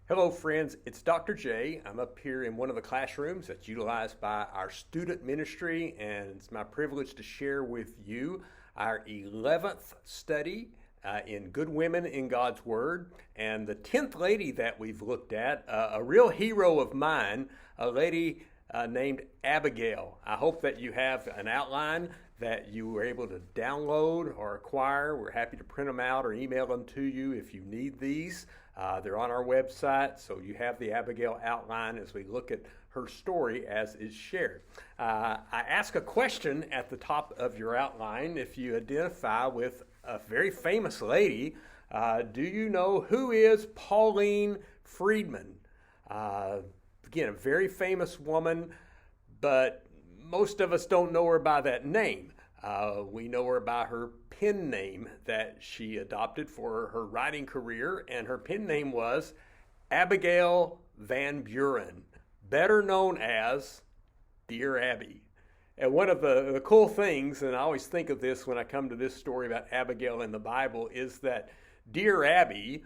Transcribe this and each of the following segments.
Hello friends, it's Dr. J. I'm up here in one of the classrooms that's utilized by our student ministry, and it's my privilege to share with you our 11th study in Good Women in God's Word. And the 10th lady that we've looked at, a real hero of mine, a lady named Abigail. I hope that you have an outline that you were able to download or acquire. We're happy to print them out or email them to you if you need these. They're on our website, so you have the Abigail outline as we look at her story as is shared. I ask a question at the top of your outline. If you identify with a very famous lady, do you know who is Pauline Friedman? Again, a very famous woman, but most of us don't know her by that name. We know her by her pen name that she adopted for her writing career, and her pen name was Abigail Van Buren, better known as Dear Abby. And one of the cool things, and I always think of this when I come to this story about Abigail in the Bible, is that Dear Abby,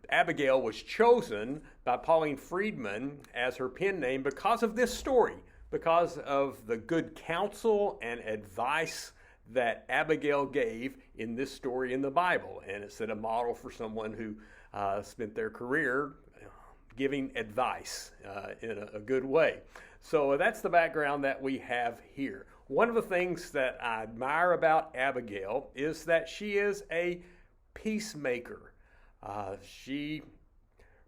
Abigail was chosen by Pauline Friedman as her pen name because of this story, because of the good counsel and advice that Abigail gave in this story in the Bible. And it set a model for someone who spent their career giving advice in a good way. So that's the background that we have here. One of the things that I admire about Abigail is that she is a peacemaker. She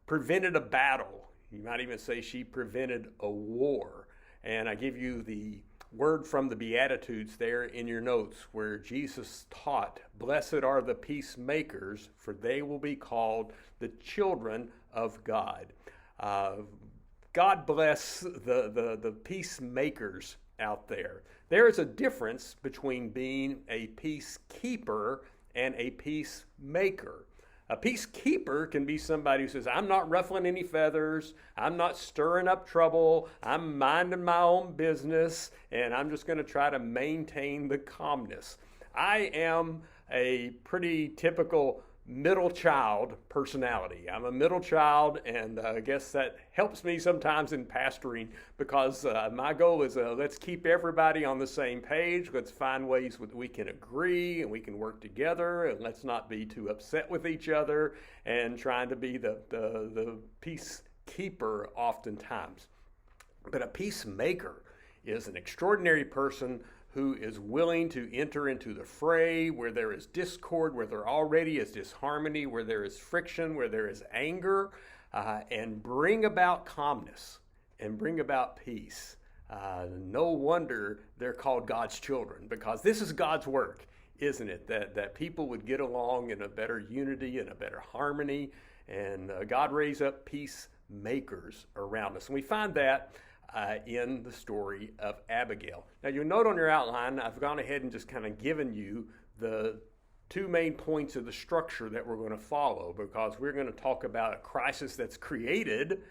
prevented a battle. You might even say she prevented a war. And I give you the word from the Beatitudes there in your notes where Jesus taught, "Blessed are the peacemakers, for they will be called the children of God." God bless the peacemakers out there. There is a difference between being a peacekeeper and a peacemaker. A peacekeeper can be somebody who says, I'm not ruffling any feathers, I'm not stirring up trouble, I'm minding my own business, and I'm just going to try to maintain the calmness. I am a pretty typical middle child personality. I'm a middle child, and I guess that helps me sometimes in pastoring because my goal is let's keep everybody on the same page. Let's find ways that we can agree and we can work together, and let's not be too upset with each other and trying to be the peacekeeper oftentimes. But a peacemaker is an extraordinary person who is willing to enter into the fray where there is discord, where there already is disharmony, where there is friction, where there is anger, and bring about calmness and bring about peace. No wonder they're called God's children, because this is God's work, isn't it? That people would get along in a better unity and a better harmony, and God raise up peacemakers around us. And we find that in the story of Abigail. Now you'll note on your outline, I've gone ahead and just kind of given you the two main points of the structure that we're going to follow, because we're going to talk about a crisis that's created,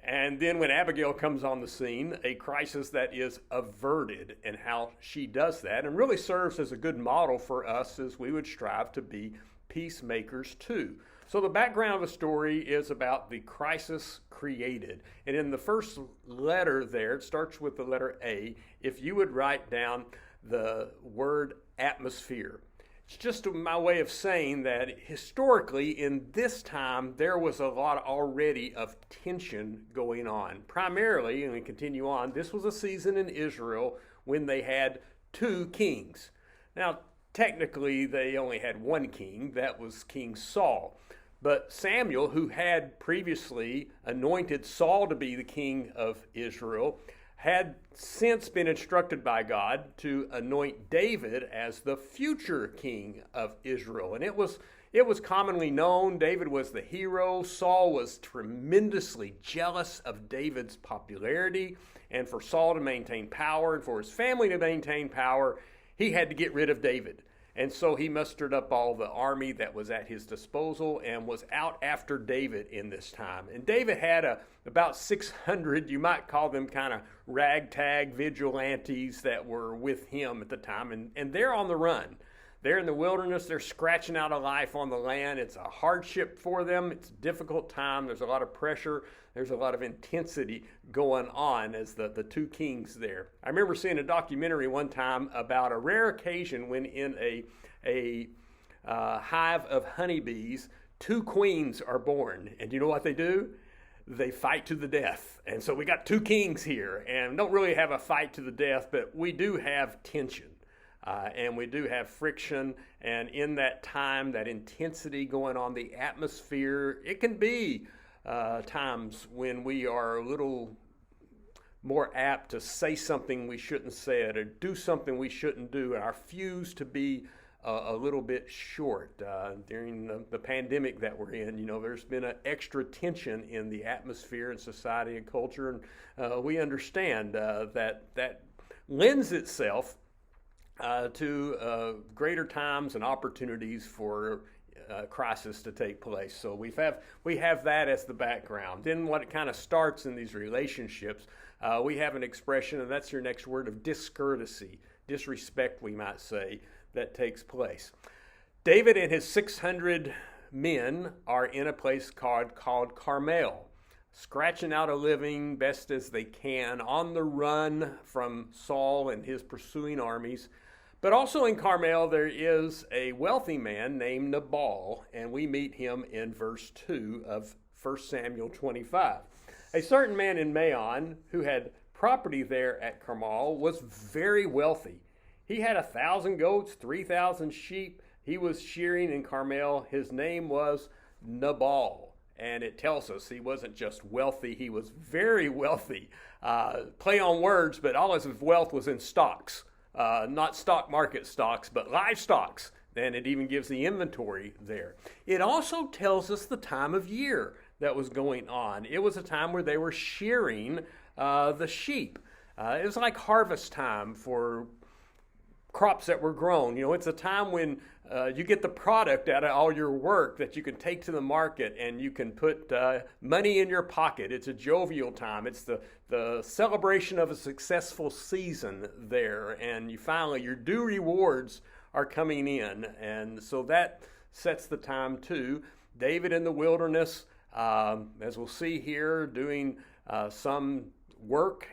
and then when Abigail comes on the scene, a crisis that is averted, and how she does that, and really serves as a good model for us as we would strive to be peacemakers too. So the background of the story is about the crisis created. And in the first letter there, it starts with the letter A. If you would write down the word atmosphere. It's just my way of saying that historically in this time, there was a lot already of tension going on. Primarily, and we continue on, this was a season in Israel when they had two kings. Now, technically, they only had one king. That was King Saul. But Samuel, who had previously anointed Saul to be the king of Israel, had since been instructed by God to anoint David as the future king of Israel. And it was commonly known David was the hero. Saul was tremendously jealous of David's popularity. And for Saul to maintain power and for his family to maintain power, he had to get rid of David. And so he mustered up all the army that was at his disposal and was out after David in this time. And David had about 600, you might call them kind of ragtag vigilantes that were with him at the time. And they're on the run. They're in the wilderness. They're scratching out a life on the land. It's a hardship for them. It's a difficult time. There's a lot of pressure. There's a lot of intensity going on as the two kings there. I remember seeing a documentary one time about a rare occasion when in a hive of honeybees, two queens are born. And you know what they do? They fight to the death. And so we got two kings here, and don't really have a fight to the death, but we do have tension. And we do have friction, and in that time, that intensity going on, the atmosphere, it can be times when we are a little more apt to say something we shouldn't say it or do something we shouldn't do, and our fuse to be a little bit short. During the pandemic that we're in, you know, there's been an extra tension in the atmosphere and society and culture, and we understand that lends itself to greater times and opportunities for crisis to take place. So we have that as the background. Then what it kind of starts in these relationships, we have an expression, and that's your next word, of discourtesy, disrespect, we might say, that takes place. David and his 600 men are in a place called Carmel, scratching out a living best as they can, on the run from Saul and his pursuing armies. But also in Carmel, there is a wealthy man named Nabal, and we meet him in verse 2 of 1 Samuel 25. A certain man in Maon, who had property there at Carmel, was very wealthy. He had 1,000 goats, 3,000 sheep. He was shearing in Carmel. His name was Nabal. And it tells us he wasn't just wealthy, he was very wealthy. Play on words, but all his wealth was in stocks. Not stock market stocks, but live stocks. And it even gives the inventory there. It also tells us the time of year that was going on. It was a time where they were shearing the sheep. It was like harvest time for crops that were grown. You know, it's a time when you get the product out of all your work that you can take to the market and you can put money in your pocket. It's a jovial time. It's the celebration of a successful season there. And you finally, your due rewards are coming in. And so that sets the time too. David in the wilderness, as we'll see here, doing some work,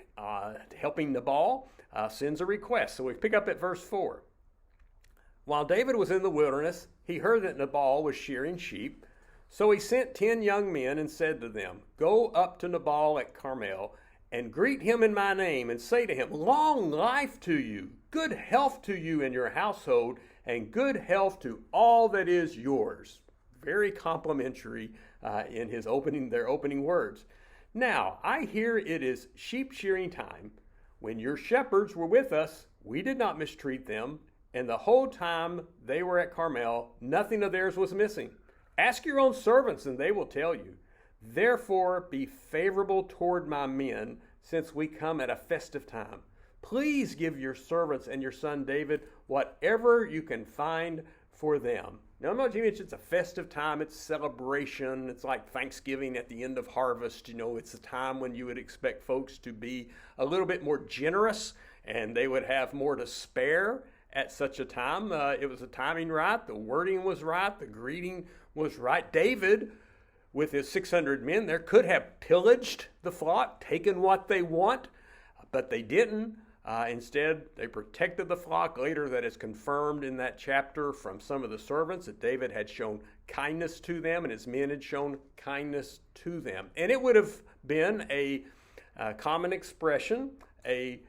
helping Nabal, sends a request. So we pick up at verse 4. While David was in the wilderness, he heard that Nabal was shearing sheep. So he sent 10 young men and said to them, "Go up to Nabal at Carmel and greet him in my name and say to him, long life to you, good health to you and your household, and good health to all that is yours." Very complimentary in their opening words. "Now, I hear it is sheep shearing time. When your shepherds were with us, we did not mistreat them, and the whole time they were at Carmel, nothing of theirs was missing. Ask your own servants, and they will tell you. Therefore, be favorable toward my men, since we come at a festive time. Please give your servants and your son David whatever you can find for them." Now, not to mention it's a festive time, it's celebration, it's like Thanksgiving at the end of harvest. You know, it's a time when you would expect folks to be a little bit more generous and they would have more to spare at such a time. It was the timing right, the wording was right, the greeting was right. David, with his 600 men there, could have pillaged the flock, taken what they want, but they didn't. Instead, they protected the flock. Later, that is confirmed in that chapter from some of the servants that David had shown kindness to them and his men had shown kindness to them. And it would have been a common expression, a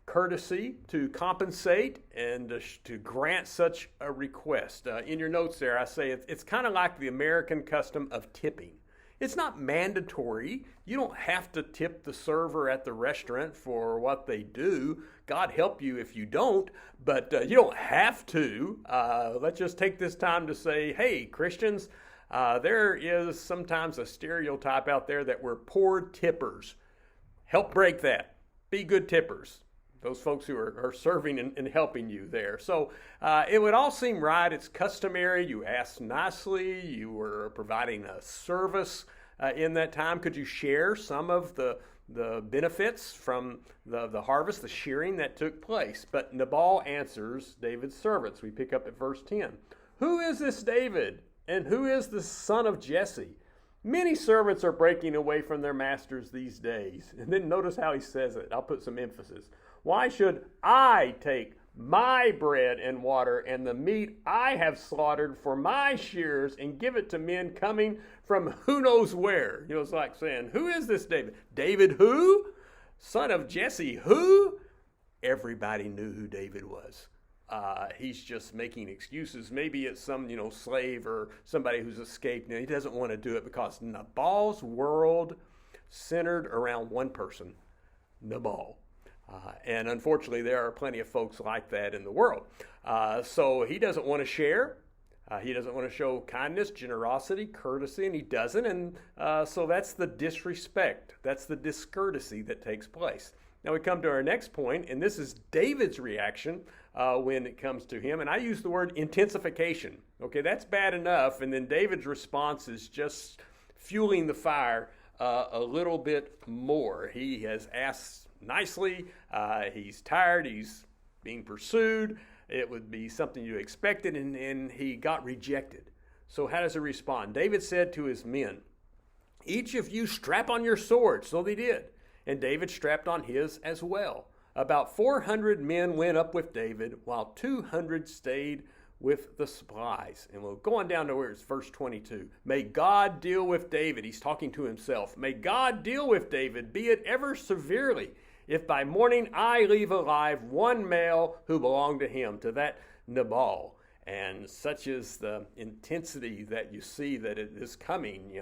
courtesy to compensate and to grant such a request. In your notes there, I say it's kind of like the American custom of tipping. It's not mandatory. You don't have to tip the server at the restaurant for what they do. God help you if you don't, but you don't have to. Let's just take this time to say, hey, Christians, there is sometimes a stereotype out there that we're poor tippers. Help break that. Be good tippers. Those folks who are serving and helping you there. So it would all seem right. It's customary. You asked nicely. You were providing a service in that time. Could you share some of the the benefits from the harvest, the shearing that took place. But Nabal answers David's servants. We pick up at verse 10. Who is this David? And who is the son of Jesse? Many servants are breaking away from their masters these days. And then notice how he says it. I'll put some emphasis. Why should I take my bread and water and the meat I have slaughtered for my shears and give it to men coming from who knows where? You know, it's like saying, who is this David? David who? Son of Jesse who? Everybody knew who David was. He's just making excuses. Maybe it's some, slave or somebody who's escaped. He doesn't want to do it because Nabal's world centered around one person, Nabal. And unfortunately, there are plenty of folks like that in the world. So he doesn't want to share. He doesn't want to show kindness, generosity, courtesy, and he doesn't. And so that's the disrespect. That's the discourtesy that takes place. Now we come to our next point, and this is David's reaction when it comes to him. And I use the word intensification. Okay, that's bad enough. And then David's response is just fueling the fire a little bit more. He has asked nicely. He's tired. He's being pursued. It would be something you expected, and he got rejected. So how does he respond? David said to his men, each of you strap on your sword. So they did. And David strapped on his as well. About 400 men went up with David, while 200 stayed with the supplies. And we'll go on down to where it's verse 22. May God deal with David. He's talking to himself. May God deal with David, be it ever severely, if by morning I leave alive one male who belonged to him, to that Nabal. And such is the intensity that you see that it is coming.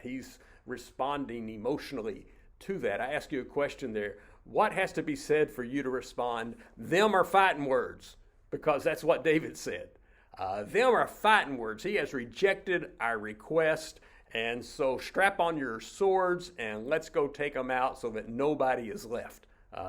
He's responding emotionally to that. I ask you a question there. What has to be said for you to respond? Them are fighting words, because that's what David said. Them are fighting words. He has rejected our request, and so strap on your swords and let's go take them out so that nobody is left.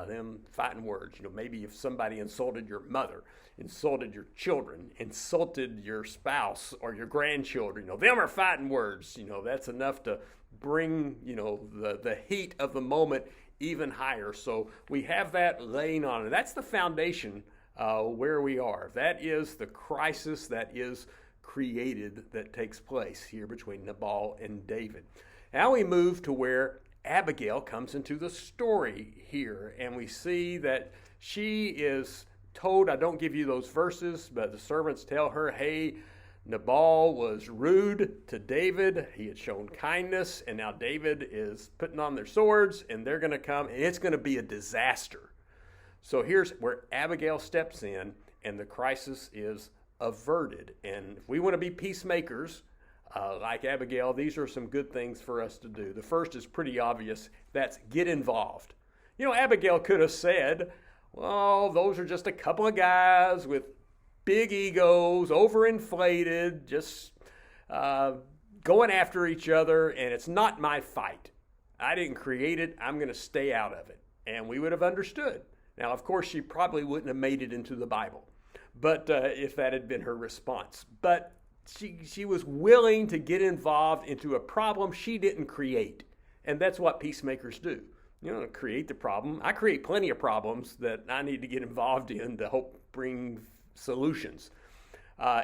Them fighting words. Maybe if somebody insulted your mother, insulted your children, insulted your spouse or your grandchildren, them are fighting words. That's enough to bring, the heat of the moment even higher. So we have that laying on. And that's the foundation where we are. That is the crisis that is created, that takes place here between Nabal and David. Now we move to where Abigail comes into the story here, and we see that she is told, I don't give you those verses, but the servants tell her, hey, Nabal was rude to David. He had shown kindness, and now David is putting on their swords, and they're going to come, and it's going to be a disaster. So here's where Abigail steps in, and the crisis is averted. And if we want to be peacemakers, like Abigail, these are some good things for us to do. The first is pretty obvious. That's get involved. Abigail could have said, well, those are just a couple of guys with big egos, overinflated, just going after each other, and it's not my fight. I didn't create it. I'm going to stay out of it. And we would have understood. Now, of course, she probably wouldn't have made it into the Bible, but if that had been her response. But she was willing to get involved into a problem she didn't create. And that's what peacemakers do. Create the problem. I create plenty of problems that I need to get involved in to help bring solutions.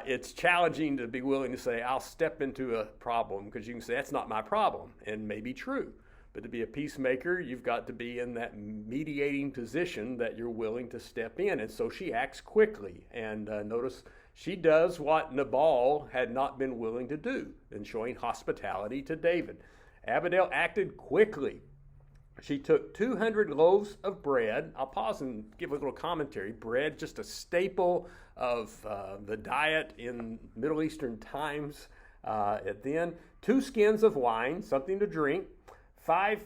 It's challenging to be willing to say, I'll step into a problem, because you can say, that's not my problem, and may be true. But to be a peacemaker, you've got to be in that mediating position that you're willing to step in. And so she acts quickly. And notice she does what Nabal had not been willing to do in showing hospitality to David. Abigail acted quickly. She took 200 loaves of bread. I'll pause and give a little commentary. Bread, just a staple of the diet in Middle Eastern times. Then 2 skins of wine, something to drink, 5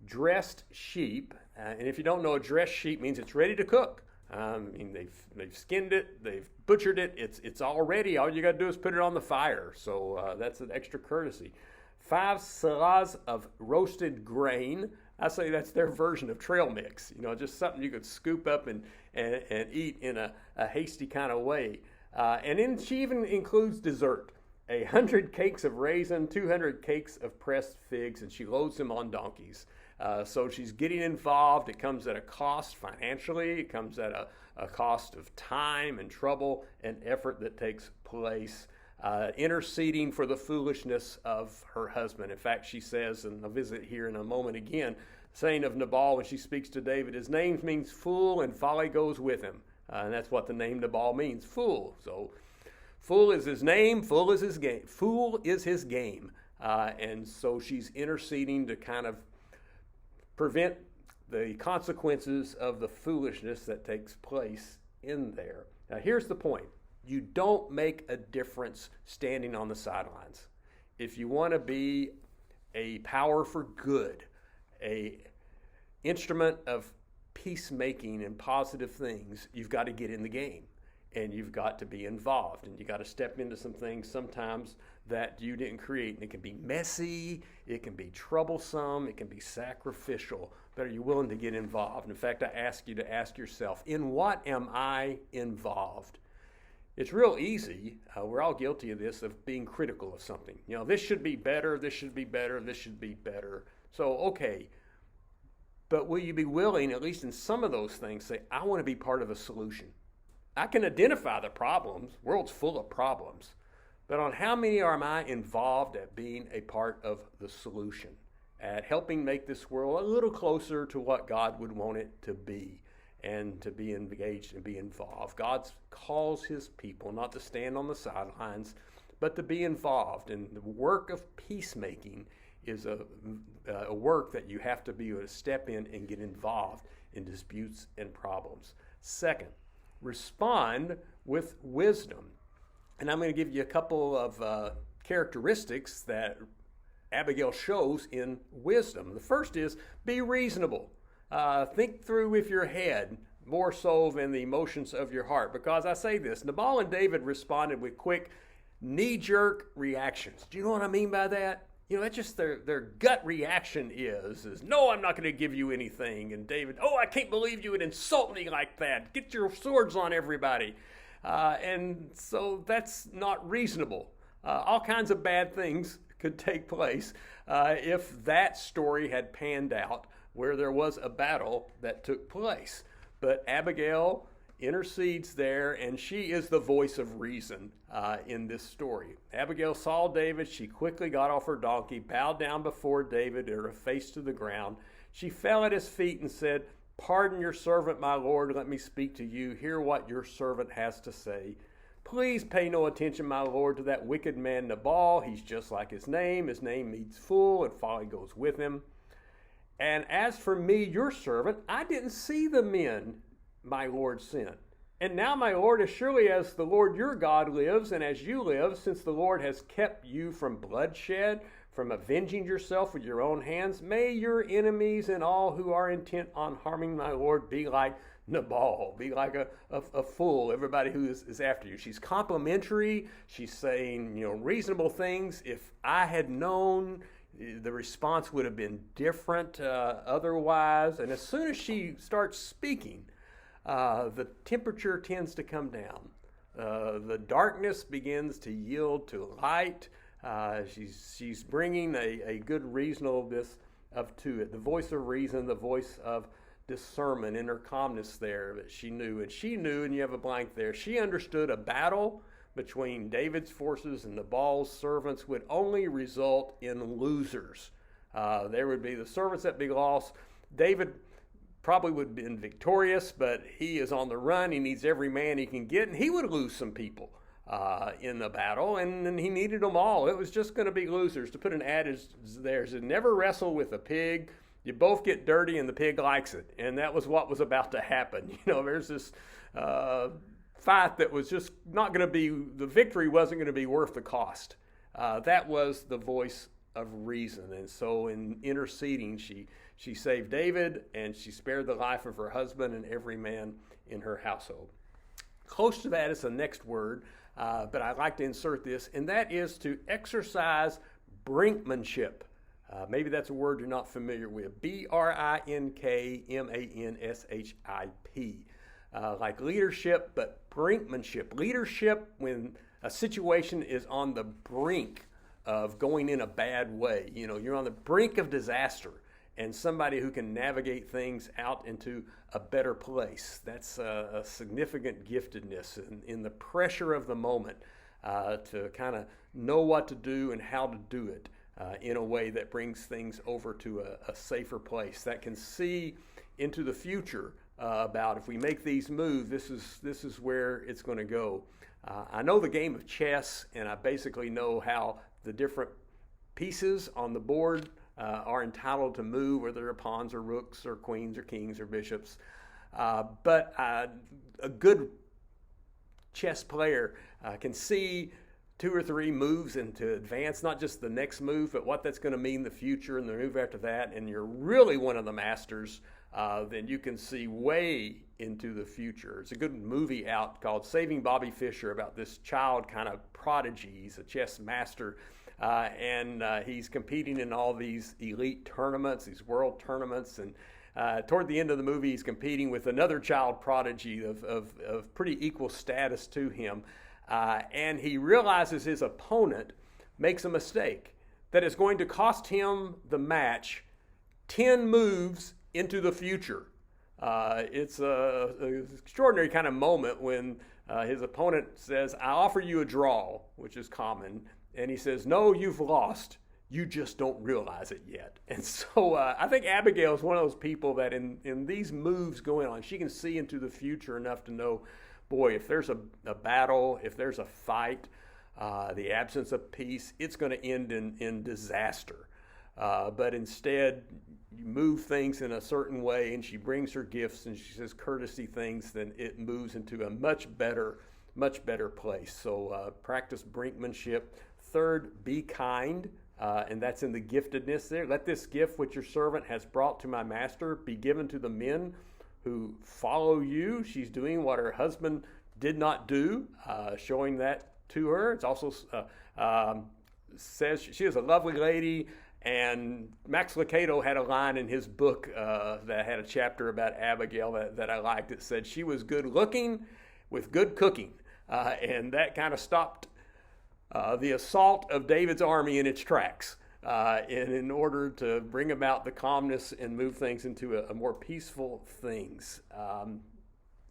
dressed sheep. And if you don't know, a dressed sheep means it's ready to cook. They've skinned it, they've butchered it, it's all ready. All you got to do is put it on the fire. So that's an extra courtesy. 5 seahs of roasted grain. I say that's their version of trail mix. Just something you could scoop up and eat in a hasty kind of way. And then she even includes dessert. 100 cakes of raisin, 200 cakes of pressed figs, and she loads them on donkeys. So she's getting involved. It comes at a cost financially. It comes at a cost of time and trouble and effort that takes place, interceding for the foolishness of her husband. In fact, she says, and I'll visit here in a moment again, saying of Nabal when she speaks to David, his name means fool and folly goes with him. And that's what the name Nabal means, fool. So fool is his name, fool is his game. Fool is his game. And so she's interceding to kind of prevent the consequences of the foolishness that takes place in there. Now, here's the point. You don't make a difference standing on the sidelines. If you want to be a power for good, a instrument of peacemaking and positive things, you've got to get in the game. And you've got to be involved, and you got to step into some things sometimes that you didn't create. And it can be messy, it can be troublesome, it can be sacrificial, but are you willing to get involved? In fact, I ask you to ask yourself, in what am I involved? It's real easy, we're all guilty of this, of being critical of something. You know, this should be better, this should be better, this should be better. So, okay, but will you be willing, at least in some of those things, say, I want to be part of a solution? I can identify the problems. The world's full of problems. But on how many am I involved at being a part of the solution, at helping make this world a little closer to what God would want it to be, and to be engaged and be involved? God calls his people not to stand on the sidelines, but to be involved. And the work of peacemaking is a work that you have to be able to step in and get involved in disputes and problems. Second, respond with wisdom. And I'm going to give you a couple of characteristics that Abigail shows in wisdom. The first is be reasonable. Think through with your head more so than the emotions of your heart. Because I say this, Nabal and David responded with quick, knee-jerk reactions. Do you know what I mean by that? You know, that's just their gut reaction is no, I'm not going to give you anything. And David, oh, I can't believe you would insult me like that. Get your swords on everybody. And so that's not reasonable. All kinds of bad things could take place if that story had panned out where there was a battle that took place. But Abigail intercedes there, and she is the voice of reason in this story. Abigail saw David. She quickly got off her donkey, bowed down before David, her face to the ground. She fell at his feet and said, "Pardon your servant, my lord. Let me speak to you. Hear what your servant has to say. Please pay no attention, my lord, to that wicked man Nabal. He's just like his name. His name means fool, and folly goes with him. And as for me, your servant, I didn't see the men my Lord sent. And now, my Lord, as surely as the Lord your God lives, and as you live, since the Lord has kept you from bloodshed, from avenging yourself with your own hands, may your enemies and all who are intent on harming my Lord be like Nabal, be like a fool, everybody who is after you." She's complimentary. She's saying, reasonable things. If I had known, the response would have been different otherwise. And as soon as she starts speaking, the temperature tends to come down. The darkness begins to yield to light. She's bringing a good reasonableness to it. The voice of reason, the voice of discernment, in her calmness there that she knew. And she knew, and you have a blank there, she understood a battle between David's forces and Nabal's servants would only result in losers. There would be the servants that be lost. David probably would have been victorious, but he is on the run. He needs every man he can get, and he would lose some people in the battle, and he needed them all. It was just going to be losers. To put an adage there, is never wrestle with a pig. You both get dirty, and the pig likes it. And that was what was about to happen. There's this fight that was just not going to be, the victory wasn't going to be worth the cost. That was the voice of reason. And so in interceding, she saved David, and she spared the life of her husband and every man in her household. Close to that is the next word, but I'd like to insert this, and that is to exercise brinkmanship. Maybe that's a word you're not familiar with. brinkmanship. Like leadership, but brinkmanship. Leadership when a situation is on the brink of going in a bad way. You're on the brink of disaster, and somebody who can navigate things out into a better place. That's a significant giftedness in the pressure of the moment to kind of know what to do and how to do it in a way that brings things over to a safer place, that can see into the future about if we make these moves, this is where it's going to go. I know the game of chess, and I basically know how the different pieces on the board are entitled to move, whether they're pawns or rooks or queens or kings or bishops. But a good chess player can see 2 or 3 moves into advance, not just the next move, but what that's going to mean in the future and the move after that. And you're really one of the masters, then you can see way into the future. There's a good movie out called Saving Bobby Fischer about this child kind of prodigy. He's a chess master. And he's competing in all these elite tournaments, these world tournaments, and toward the end of the movie, he's competing with another child prodigy of pretty equal status to him, and he realizes his opponent makes a mistake that is going to cost him the match 10 moves into the future. It's an extraordinary kind of moment when his opponent says, "I offer you a draw," which is common. And he says, "No, you've lost. You just don't realize it yet." And so I think Abigail is one of those people that in these moves going on, she can see into the future enough to know, boy, if there's a battle, if there's a fight, the absence of peace, it's going to end in disaster. But instead, you move things in a certain way, and she brings her gifts, and she says courtesy things, then it moves into a much better place. So practice brinkmanship. Third, be kind, and that's in the giftedness there. Let this gift which your servant has brought to my master be given to the men who follow you. She's doing what her husband did not do, showing that to her. It's also says she is a lovely lady, and Max Lucado had a line in his book that had a chapter about Abigail that I liked. It said she was good looking with good cooking, and that kind of stopped the assault of David's army in its tracks, in order to bring about the calmness and move things into a more peaceful things.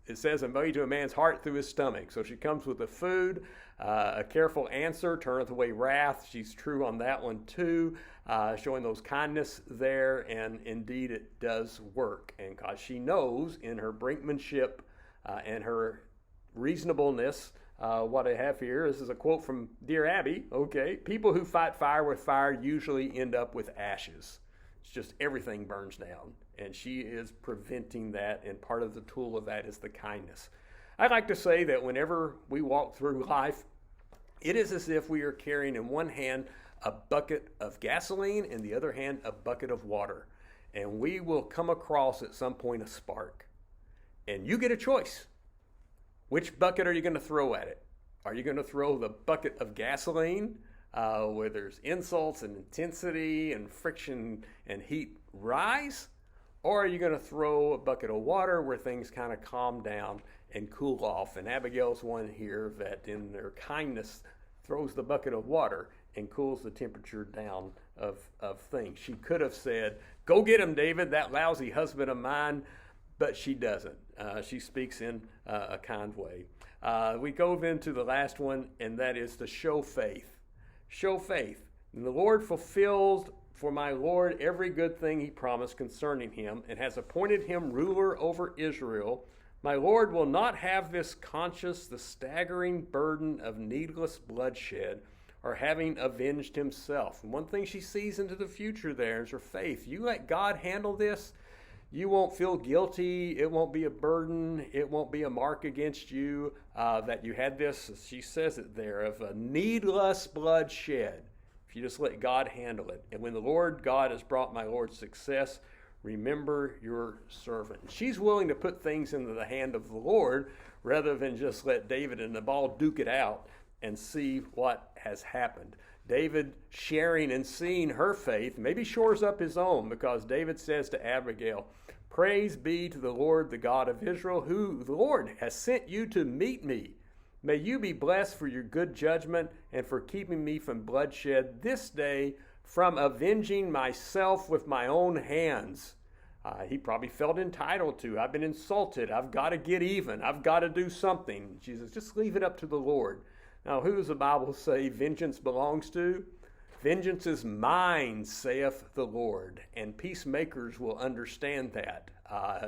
It says, "A way to a man's heart through his stomach." So she comes with the food, a careful answer turneth away wrath. She's true on that one too, showing those kindness there, and indeed it does work. And because she knows in her brinkmanship and her reasonableness. What I have here, this is a quote from Dear Abby. Okay, people who fight fire with fire usually end up with ashes. It's just everything burns down, and she is preventing that, and part of the tool of that is the kindness. I'd like to say that whenever we walk through life, it is as if we are carrying in one hand a bucket of gasoline and the other hand a bucket of water, and we will come across at some point a spark, and you get a choice. Which bucket are you going to throw at it? Are you going to throw the bucket of gasoline where there's insults and intensity and friction and heat rise? Or are you going to throw a bucket of water where things kind of calm down and cool off? And Abigail's one here that in their kindness throws the bucket of water and cools the temperature down of things. She could have said, "Go get him, David, that lousy husband of mine." But she doesn't. She speaks in a kind way. We go into the last one, and that is to show faith. Show faith. And the Lord fulfills for my Lord every good thing he promised concerning him, and has appointed him ruler over Israel. My Lord will not have this conscience, the staggering burden of needless bloodshed, or having avenged himself. And one thing she sees into the future there is her faith. You let God handle this, you won't feel guilty. It won't be a burden. It won't be a mark against you that you had this, she says it there, of a needless bloodshed if you just let God handle it. And when the Lord God has brought my Lord success, remember your servant. She's willing to put things into the hand of the Lord rather than just let David and Nabal duke it out and see what has happened. David sharing and seeing her faith maybe shores up his own, because David says to Abigail, "Praise be to the Lord, the God of Israel, who the Lord has sent you to meet me. May you be blessed for your good judgment and for keeping me from bloodshed this day from avenging myself with my own hands. He probably felt entitled to. I've been insulted. I've got to get even. I've got to do something. Jesus, just leave it up to the Lord. Now, who does the Bible say vengeance belongs to? Vengeance is mine, saith the Lord. And peacemakers will understand that.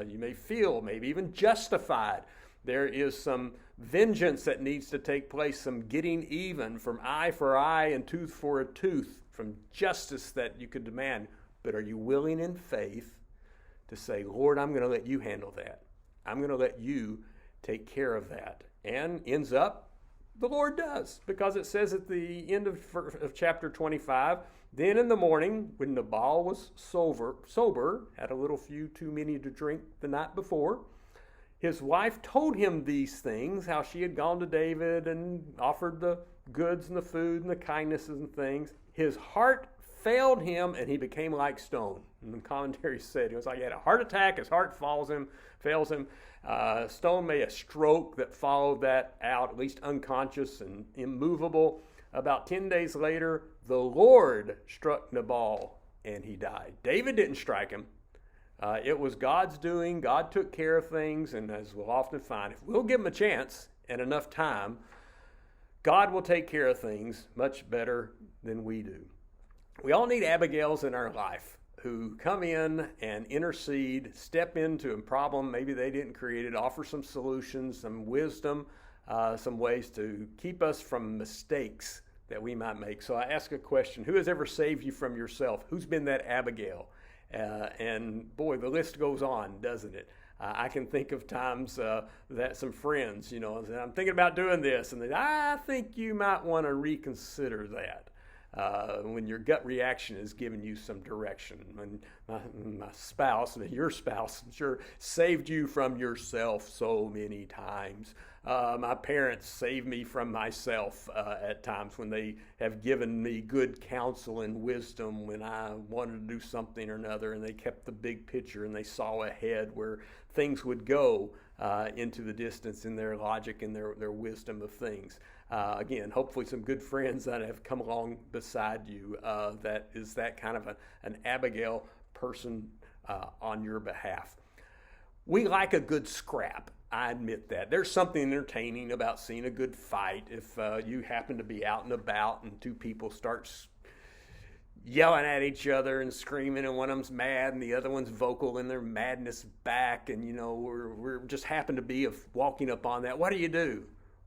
You may feel, maybe even justified. There is some vengeance that needs to take place, some getting even, from eye for eye and tooth for a tooth, from justice that you could demand. But are you willing in faith to say, Lord, I'm going to let you handle that. I'm going to let you take care of that. And ends up, the Lord does, because it says at the end of chapter 25, then in the morning, when Nabal was sober, had a little few too many to drink the night before, his wife told him these things, how she had gone to David and offered the goods and the food and the kindnesses and things. His heart failed him, and he became like stone. And the commentary said it was like he had a heart attack, his heart fails him. Stone made a stroke that followed that out, at least unconscious and immovable. About 10 days later, the Lord struck Nabal, and he died. David didn't strike him. It was God's doing. God took care of things, and as we'll often find, if we'll give him a chance and enough time, God will take care of things much better than we do. We all need Abigails in our life who come in and intercede, step into a problem maybe they didn't create it, offer some solutions, some wisdom, some ways to keep us from mistakes that we might make. So I ask a question, who has ever saved you from yourself? Who's been that Abigail? And boy, the list goes on, doesn't it? I can think of times that some friends, I'm thinking about doing this, and I think you might want to reconsider that. When your gut reaction is giving you some direction. When my spouse, your spouse, I'm sure, saved you from yourself so many times. My parents saved me from myself at times when they have given me good counsel and wisdom when I wanted to do something or another, and they kept the big picture and they saw ahead where things would go into the distance in their logic and their wisdom of things. Again, hopefully some good friends that have come along beside you that is that kind of an Abigail person on your behalf. We like a good scrap. I admit that. There's something entertaining about seeing a good fight. If you happen to be out and about and two people start yelling at each other and screaming, and one of them's mad and the other one's vocal in their madness back, and we're just happen to be walking up on that. What do?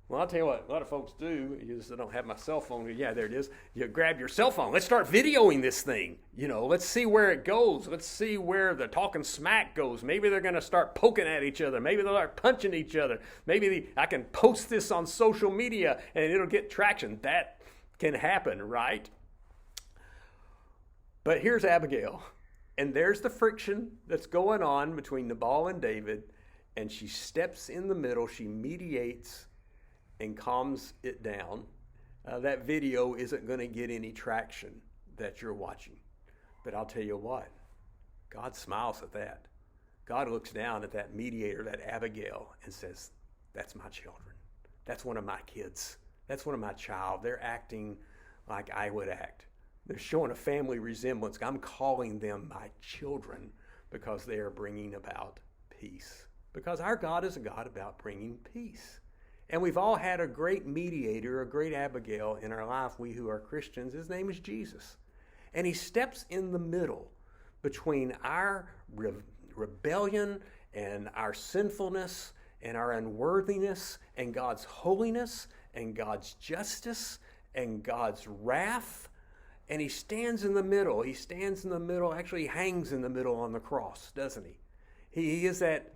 Well, I'll tell you what, a lot of folks do, I don't have my cell phone. Yeah, there it is. You grab your cell phone. Let's start videoing this thing. Let's see where it goes. Let's see where the talking smack goes. Maybe they're going to start poking at each other. Maybe they'll start punching each other. Maybe I can post this on social media and it'll get traction. That can happen, right? But here's Abigail. And there's the friction that's going on between Nabal and David. And she steps in the middle. She mediates and calms it down. That video isn't going to get any traction that you're watching. But I'll tell you what, God smiles at that. God looks down at that mediator, that Abigail, and says, that's my children. That's one of my kids. That's one of my child. They're acting like I would act. They're showing a family resemblance. I'm calling them my children because they are bringing about peace. Because our God is a God about bringing peace. And we've all had a great mediator, a great Abigail in our life, we who are Christians. His name is Jesus. And he steps in the middle between our rebellion and our sinfulness and our unworthiness and God's holiness and God's justice and God's wrath. And he stands in the middle. He stands in the middle, actually hangs in the middle on the cross, doesn't he? He is that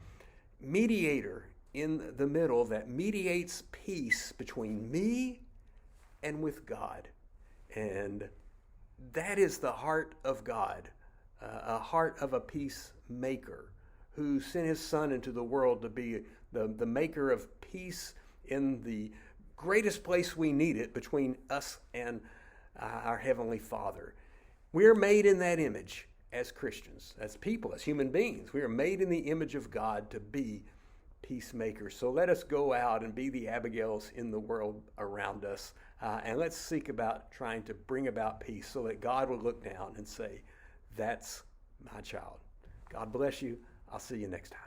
mediator in the middle that mediates peace between me and with God. And that is the heart of God, a heart of a peacemaker who sent his son into the world to be the maker of peace in the greatest place we need it, between us and our Heavenly Father. We are made in that image as Christians, as people, as human beings. We are made in the image of God to be peacemakers. So let us go out and be the Abigails in the world around us. And let's seek about trying to bring about peace so that God will look down and say, that's my child. God bless you. I'll see you next time.